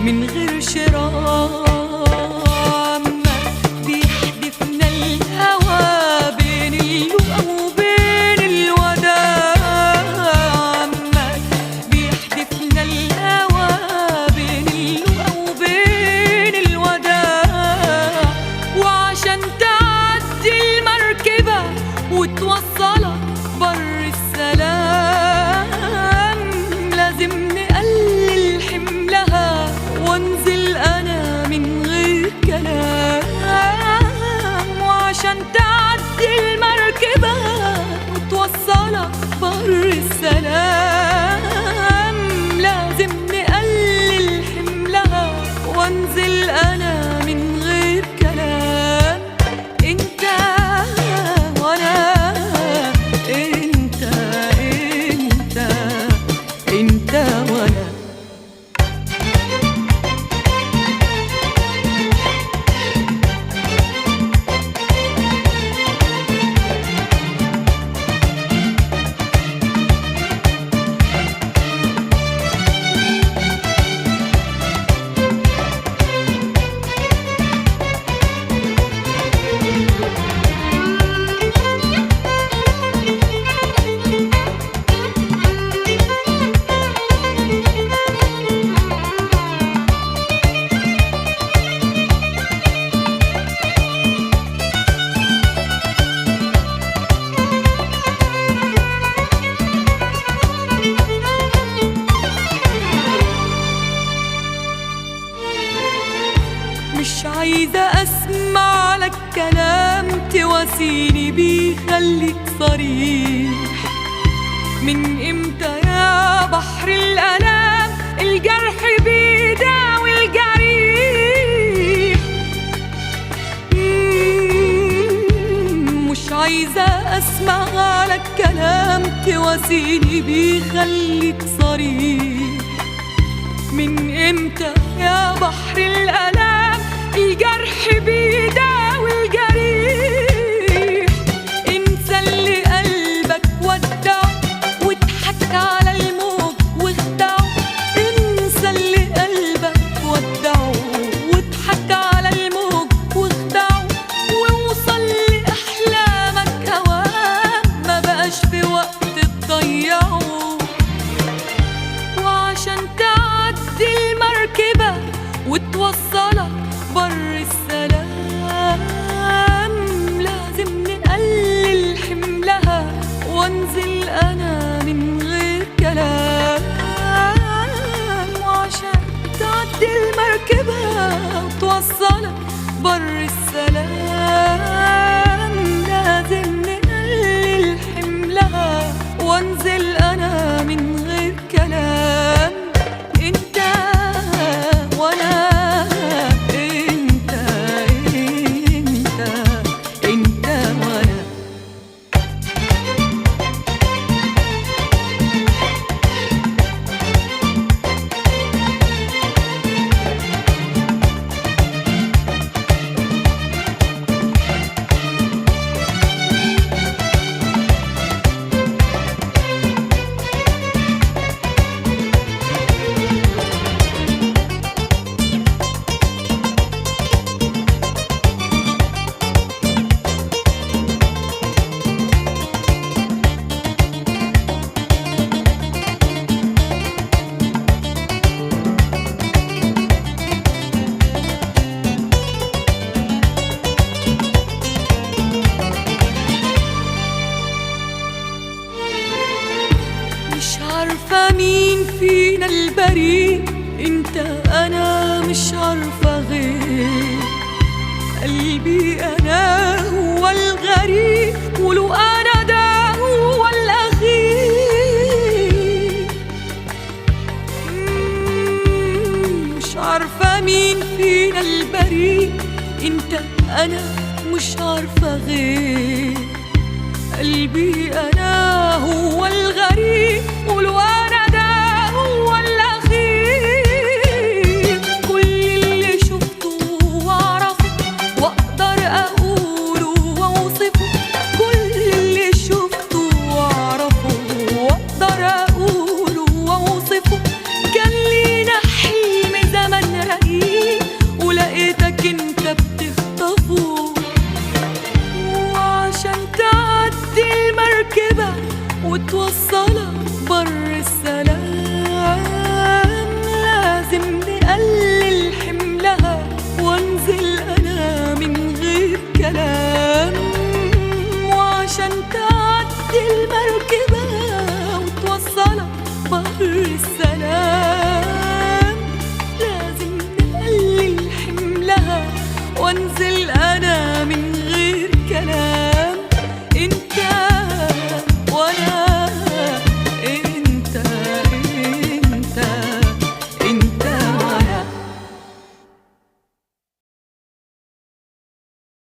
من غير شرام، بيحدفنا الهوى بين اللقا وبين الوداع، بيحدفنا الهوى بين اللقا وبين الوداع. وعشان تعدي المركبة وتوصلك بر السلام، لازم نقلل حملها وانزل انا من غير كلام. وعشان تعدي المركبة وتوصلك بر السلام، لازم نقلل حملها وانزل انا من غير كلام. انت وانا، انت وانا. مش عايزة أسمع لك كلام تواسيني بيه، خليك صريح. من إمتى يا بحر الآلام الجرح بيداوي الجريح؟ مش عايزة أسمع لك كلام تواسيني بيه، خليك صريح. من إمتى يا بحر الآلام الجرح بيداوي الجريح؟ انسى اللي قلبك ودعه واضحك على الموج واخدعه، انسى اللي قلبك ودعه واضحك على الموج واخدعه، ووصل لأحلامك هوام ما بقاش في وقت تضيعه. وعشان تعدي المركبة وتوصلك بر السلام، لازم نقلل حملها وانزل انا من غير كلام. وعشان تعدي المركبة وتوصلك بر السلام، لازم نقلل حملها وانزل انا من غير كلام. انت وانا، انت وانا. مش عارفة مين فينا البريء، انت انا مش عارفة غير قلبي انا هو الغريب، ولو انا ده هو الاخير. مش عارفة مين فينا البريء، انت انا مش عارفة غير قلبي انا هو الغريب، ولو